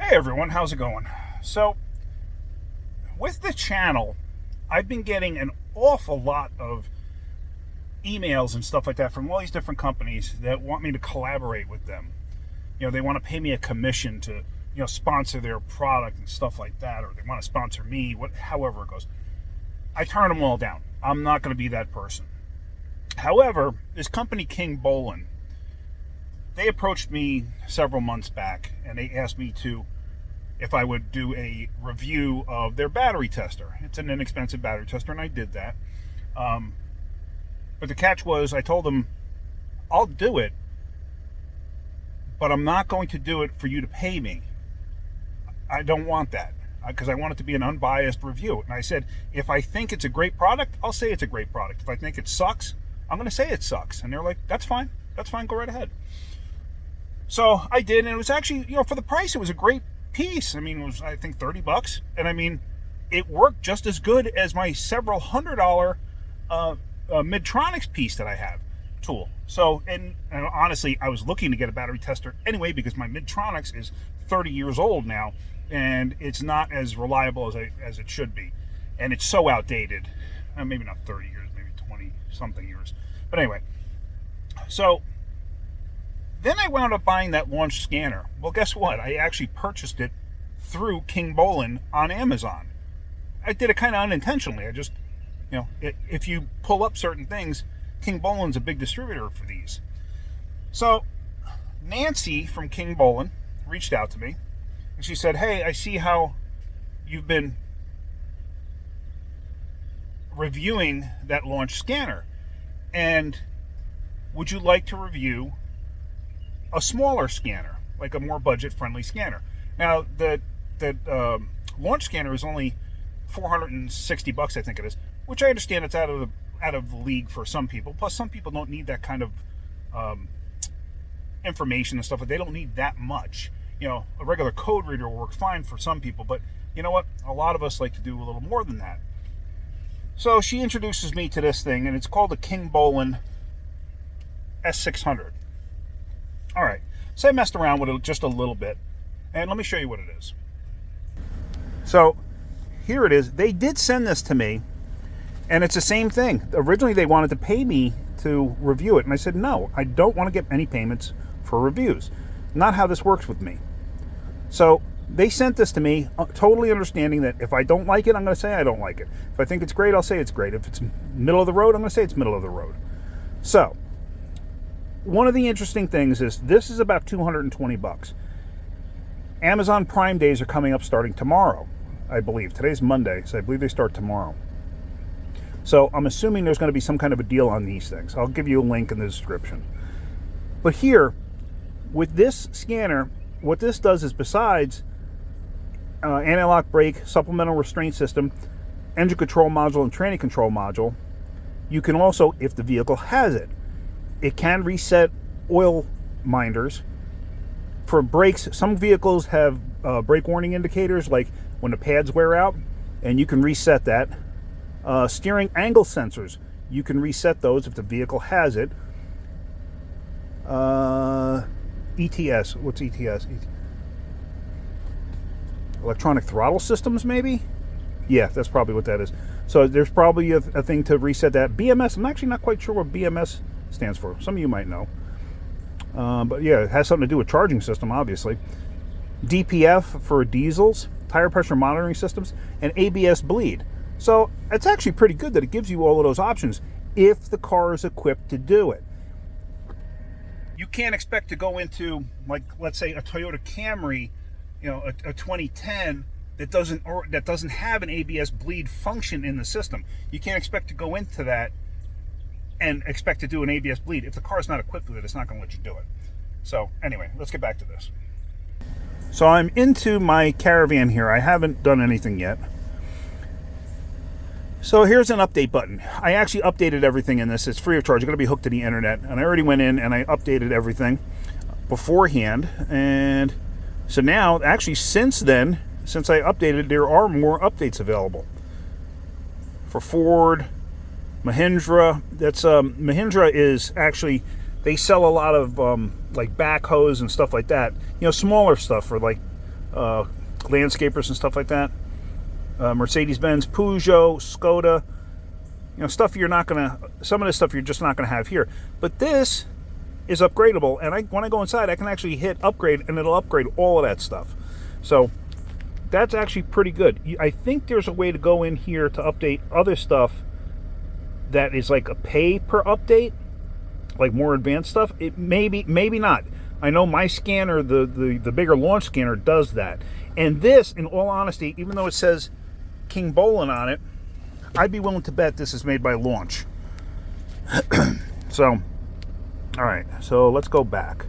Hey everyone, how's it going? So, with the channel, I've been getting an awful lot of emails and stuff like that from all these different companies that want me to collaborate with them. You know, they want to pay me a commission to, sponsor their product and stuff like that, or they want to sponsor me, however it goes. I turn them all down. I'm not going to be that person. However, this company Kingbolen, they approached me several months back and they asked me if I would do a review of their battery tester. It's an inexpensive battery tester, and I did that. But the catch was, I told them, I'll do it, but I'm not going to do it for you to pay me. I don't want that, because I want it to be an unbiased review. And I said, if I think it's a great product, I'll say it's a great product. If I think it sucks, I'm going to say it sucks. And they're like, that's fine, go right ahead. So I did, and it was actually, for the price, it was a great piece. I mean, it was, I think, $30, and I mean, it worked just as good as my several $100 Midtronics piece that I have, tool. So, and honestly, I was looking to get a battery tester anyway because my Midtronics is 30 years old now, and it's not as reliable as it should be, and it's so outdated. Maybe not 30 years, maybe 20 something years, but anyway. So then I wound up buying that launch scanner. Well, guess what? I actually purchased it through Kingbolen on Amazon. I did it kind of unintentionally. I just, if you pull up certain things, Kingbolen's a big distributor for these. So Nancy from Kingbolen reached out to me, and she said, hey, I see how you've been reviewing that launch scanner, and would you like to review a smaller scanner, like a more budget-friendly scanner? Now, the launch scanner is only $460, I think it is, which I understand it's out of the league for some people. Plus, some people don't need that kind of information and stuff. They don't need that much. A regular code reader will work fine for some people, but you know what? A lot of us like to do a little more than that. So she introduces me to this thing, and it's called the Kingbolen S600. All right, so I messed around with it just a little bit, and let me show you what it is. So here it is. They did send this to me, and it's the same thing. Originally, they wanted to pay me to review it, and I said, no, I don't want to get any payments for reviews. Not how this works with me. So they sent this to me, totally understanding that if I don't like it, I'm going to say I don't like it. If I think it's great, I'll say it's great. If it's middle of the road, I'm going to say it's middle of the road. So one of the interesting things is this is about $220. Amazon Prime days are coming up starting tomorrow, I believe. Today's Monday, so I believe they start tomorrow. So I'm assuming there's going to be some kind of a deal on these things. I'll give you a link in the description. But here, with this scanner, what this does is, besides anti-lock brake, supplemental restraint system, engine control module, and tranny control module, you can also, if the vehicle has it, it can reset oil minders. For brakes, some vehicles have brake warning indicators, like when the pads wear out, and you can reset that. Steering angle sensors, you can reset those if the vehicle has it. ETS, what's ETS? Electronic throttle systems, maybe? Yeah, that's probably what that is. So there's probably a thing to reset that. BMS, I'm actually not quite sure what BMS stands for. Some of you might know. But yeah, it has something to do with charging system, obviously. DPF for diesels, tire pressure monitoring systems, and ABS bleed. So it's actually pretty good that it gives you all of those options if the car is equipped to do it. You can't expect to go into, like, let's say a Toyota Camry, a 2010 that doesn't have an ABS bleed function in the system. You can't expect to go into that and expect to do an ABS bleed. If the car is not equipped with it, it's not going to let you do it. So anyway, let's get back to this. So I'm into my Caravan here. I haven't done anything yet. So here's an update button. I actually updated everything in this. It's free of charge. It's going to be hooked to the internet. And I already went in and I updated everything beforehand. And so now, actually since then, since I updated, there are more updates available. For Ford, Mahindra, Mahindra is actually, they sell a lot of like backhoes and stuff like that. Smaller stuff for like landscapers and stuff like that. Mercedes-Benz, Peugeot, Skoda, stuff you're not gonna. Some of this stuff you're just not gonna have here. But this is upgradable, and when I go inside, I can actually hit upgrade, and it'll upgrade all of that stuff. So that's actually pretty good. I think there's a way to go in here to update other stuff that is like a pay per update, like more advanced stuff. It maybe not. I know my scanner, the bigger launch scanner, does that. And this, in all honesty, even though it says Kingbolen on it, I'd be willing to bet this is made by Launch. So, all right, so let's go back.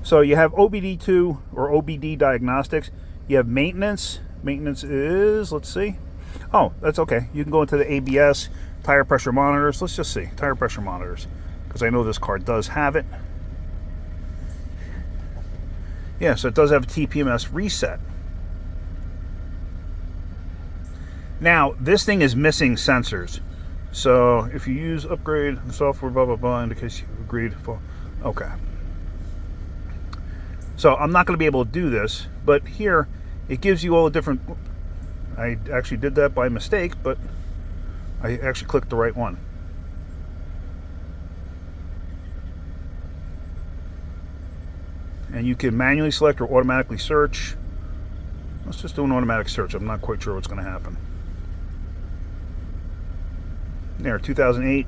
So you have OBD2 or OBD Diagnostics. You have maintenance. Maintenance is, let's see. Oh, that's okay. You can go into the ABS, tire pressure monitors. Let's just see, tire pressure monitors, because I know this car does have it. Yeah, so it does have a TPMS reset. Now, this thing is missing sensors. So if you use upgrade software, blah, blah, blah, indicates you agreed. Okay. So I'm not going to be able to do this, but here it gives you all the different. I actually did that by mistake, but I actually clicked the right one. And you can manually select or automatically search. Let's just do an automatic search. I'm not quite sure what's going to happen. There, 2008.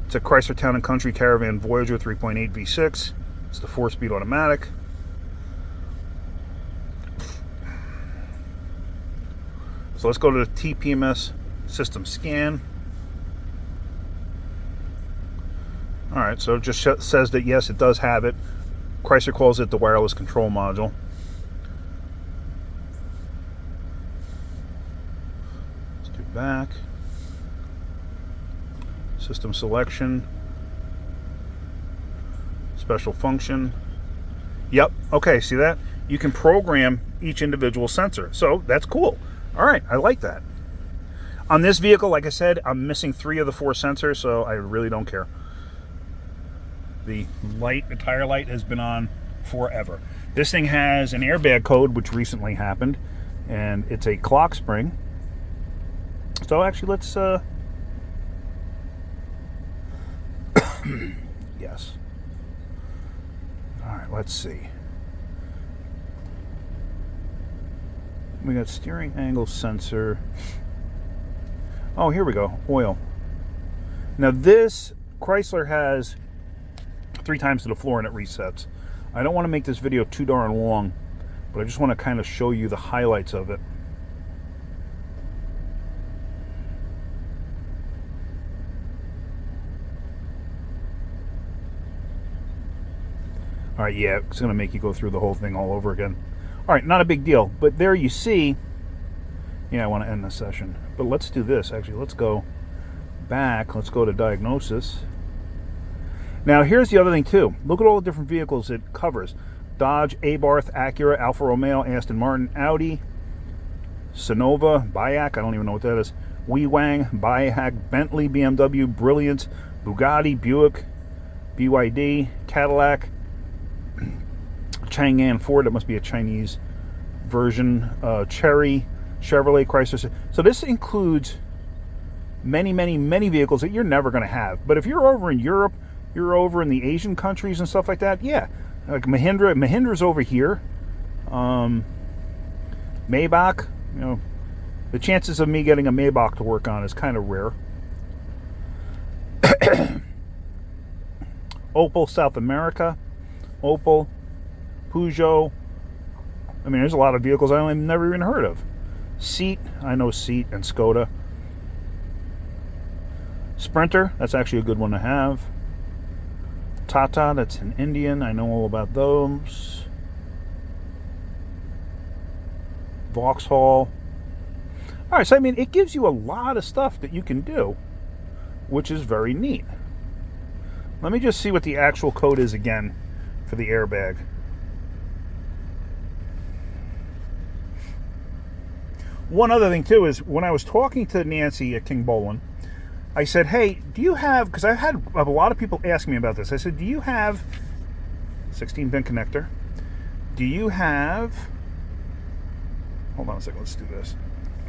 It's a Chrysler Town & Country Caravan Voyager 3.8 V6. It's the 4-speed automatic. So let's go to the TPMS system scan. All right, so it just says that yes, it does have it. Chrysler calls it the wireless control module. Let's do back. System selection. Special function. Yep, okay, see that? You can program each individual sensor. So that's cool. All right, I like that. On this vehicle, like I said, I'm missing 3 of the 4 sensors, so I really don't care. The tire light has been on forever. This thing has an airbag code, which recently happened, and it's a clock spring. So actually, let's, yes. All right, let's see. We got steering angle sensor. Oh, here we go, oil. Now this, Chrysler has 3 times to the floor and it resets. I don't want to make this video too darn long, but I just want to kind of show you the highlights of it. All right, yeah, it's going to make you go through the whole thing all over again. All right, not a big deal, but there you see. Yeah, I want to end this session, but let's do this. Actually, let's go back. Let's go to diagnosis. Now, here's the other thing too. Look at all the different vehicles it covers: Dodge, Abarth, Acura, Alfa Romeo, Aston Martin, Audi, Sonova, Bayak. I don't even know what that is. Wang, Bayak, Bentley, BMW, Brilliance, Bugatti, Buick, BYD, Cadillac, Chang'an Ford. That must be a Chinese version. Chery, Chevrolet, Chrysler. So this includes many, many, many vehicles that you're never going to have. But if you're over in Europe, you're over in the Asian countries and stuff like that, yeah. Like Mahindra's over here. Maybach, the chances of me getting a Maybach to work on is kind of rare. Opel South America, Opel, Peugeot. I mean, there's a lot of vehicles I've never even heard of. Seat, I know Seat and Skoda. Sprinter, that's actually a good one to have. Tata, that's an Indian. I know all about those. Vauxhall. All right, so I mean, it gives you a lot of stuff that you can do, which is very neat. Let me just see what the actual code is again for the airbag. One other thing too is when I was talking to Nancy at Kingbolen, I said, hey, do you have, because I've had a lot of people ask me about this. I said, do you have 16-pin connector? Do you have hold on a second. Let's do this.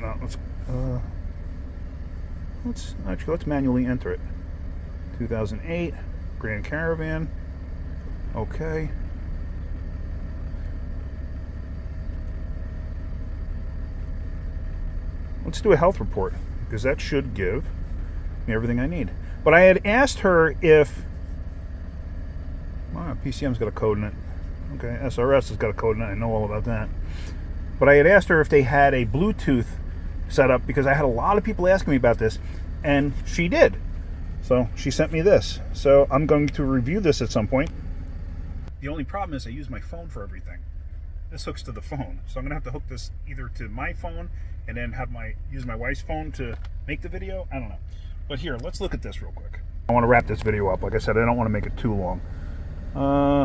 No, let's manually enter it. 2008 Grand Caravan. Okay. Let's do a health report, because that should give me everything I need. But I had asked her if... Wow, PCM's got a code in it. Okay, SRS has got a code in it. I know all about that. But I had asked her if they had a Bluetooth set up, because I had a lot of people asking me about this, and she did. So she sent me this. So I'm going to review this at some point. The only problem is I use my phone for everything. This hooks to the phone, so I'm gonna have to hook this either to my phone and then use my wife's phone to make the video. I don't know. But here, let's look at this real quick. I want to wrap this video up. Like I said, I don't want to make it too long.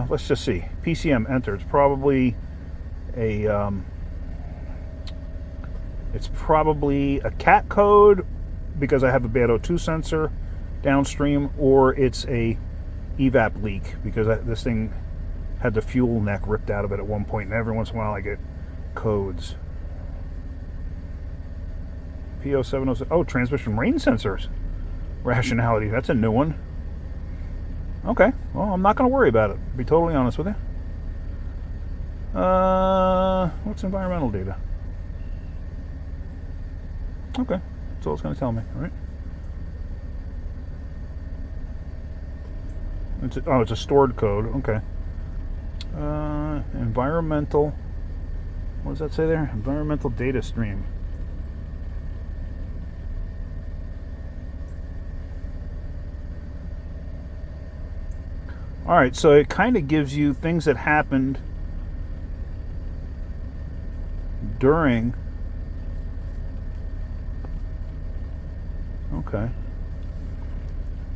Let's just see. PCM enter. It's probably a CAT code, because I have a bad O2 sensor downstream, or it's a evap leak, because this thing had the fuel neck ripped out of it at one point, and every once in a while I get codes. P0706. Oh, transmission rain sensors. Rationality. That's a new one. Okay. Well, I'm not going to worry about it, to be totally honest with you. What's environmental data? Okay. That's all it's going to tell me, all right? It's a stored code. Okay. Environmental. What does that say there? Environmental data stream. All right, so it kind of gives you things that happened during. Okay.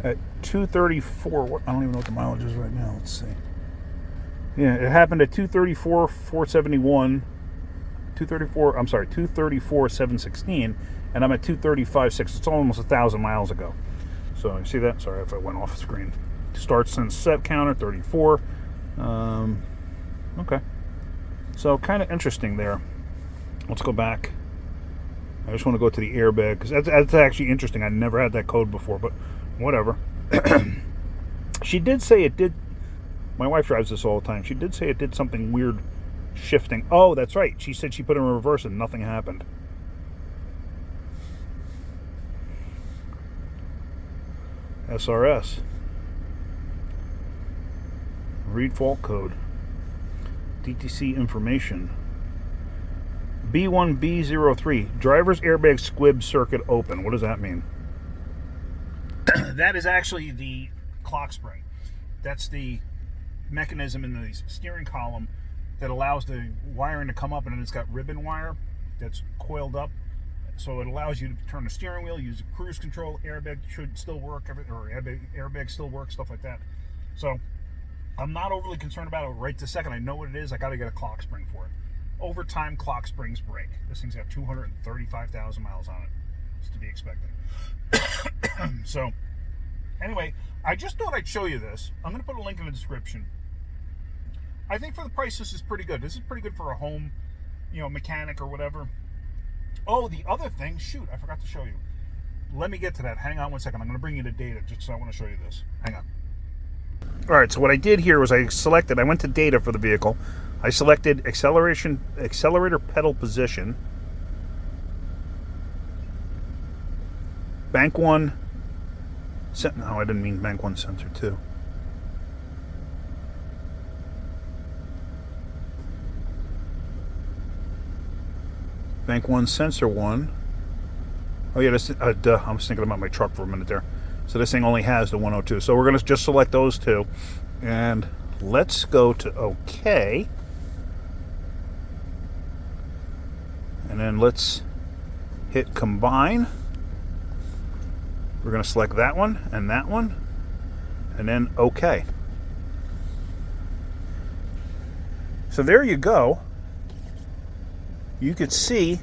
At 234, I don't even know what the mileage is right now. Let's see. Yeah, it happened at 234,471, 234,716, and I'm at 235,6. It's almost 1,000 miles ago. So you see that? Sorry if I went off screen. Start since set counter 34. Okay. So kind of interesting there. Let's go back. I just want to go to the airbag, because that's actually interesting. I never had that code before, but whatever. She did say it did. My wife drives this all the time. She did say it did something weird shifting. Oh, that's right. She said she put it in reverse and nothing happened. SRS. Read fault code. DTC information. B1B03. Driver's airbag squib circuit open. What does that mean? That is actually the clock spring. That's the mechanism in the steering column that allows the wiring to come up, and then it's got ribbon wire that's coiled up. So it allows you to turn the steering wheel, use cruise control, airbag should still work, or airbag still works, stuff like that. So I'm not overly concerned about it right this second. I know what it is. I got to get a clock spring for it. Over time, clock springs break. This thing's got 235,000 miles on it. It's to be expected. So, anyway, I just thought I'd show you this. I'm going to put a link in the description. I think for the price, this is pretty good. This is pretty good for a home, mechanic or whatever. Oh, the other thing, shoot, I forgot to show you. Let me get to that. Hang on one second. I'm going to bring you the data, just so I want to show you this. Hang on. All right, so what I did here was I went to data for the vehicle. I selected accelerator pedal position, bank 1, no, I didn't mean bank 1 sensor 2. Bank 1 sensor 1. Oh yeah, this, duh, I was thinking about my truck for a minute there. So this thing only has the 102. So we're going to just select those two. And let's go to OK. And then let's hit combine. We're going to select that one. And then OK. So there you go. You could see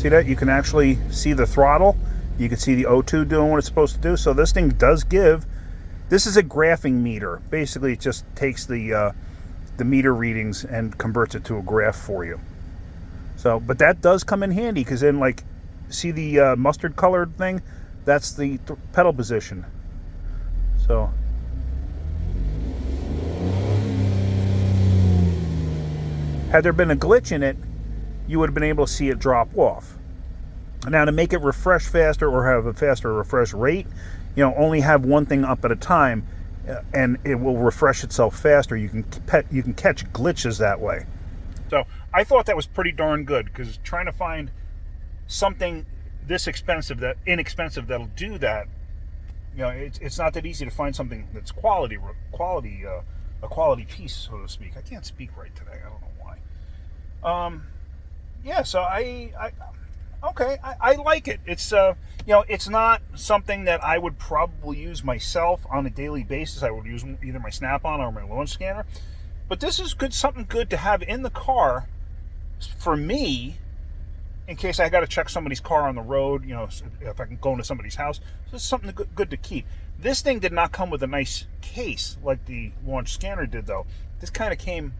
that? You can actually see the throttle You can see the O2 doing what it's supposed to do. So this thing does give. This is a graphing meter. Basically, it just takes the meter readings and converts it to a graph for you. So, but that does come in handy, because then, like, see the mustard colored thing? That's the pedal position. So, had there been a glitch in it, you would have been able to see it drop off. Now, to make it refresh faster or have a faster refresh rate, only have one thing up at a time, and it will refresh itself faster. You can catch glitches that way. So I thought that was pretty darn good, because trying to find something this inexpensive that'll do that, it's not that easy to find something that's a quality piece, so to speak. I can't speak right today. I don't know why. Yeah. So I like it. It's it's not something that I would probably use myself on a daily basis. I would use either my Snap-on or my launch scanner. But this is something good to have in the car for me, in case I got to check somebody's car on the road. If I can go into somebody's house, this is something good to keep. This thing did not come with a nice case like the launch scanner did, though. This kind of came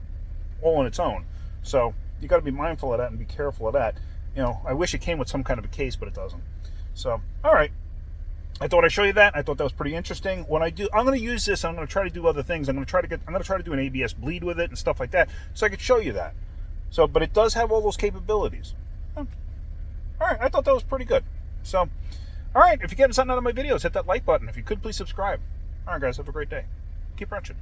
all on its own. So you got to be mindful of that and be careful of that. I wish it came with some kind of a case, but it doesn't. So, all right. I thought I'd show you that. I thought that was pretty interesting. When I do, I'm going to use this. I'm going to try to do other things. I'm going to try to do an ABS bleed with it and stuff like that, so I could show you that. So, but it does have all those capabilities. All right. I thought that was pretty good. So, all right. If you're getting something out of my videos, hit that like button. If you could, please subscribe. All right, guys. Have a great day. Keep wrenching.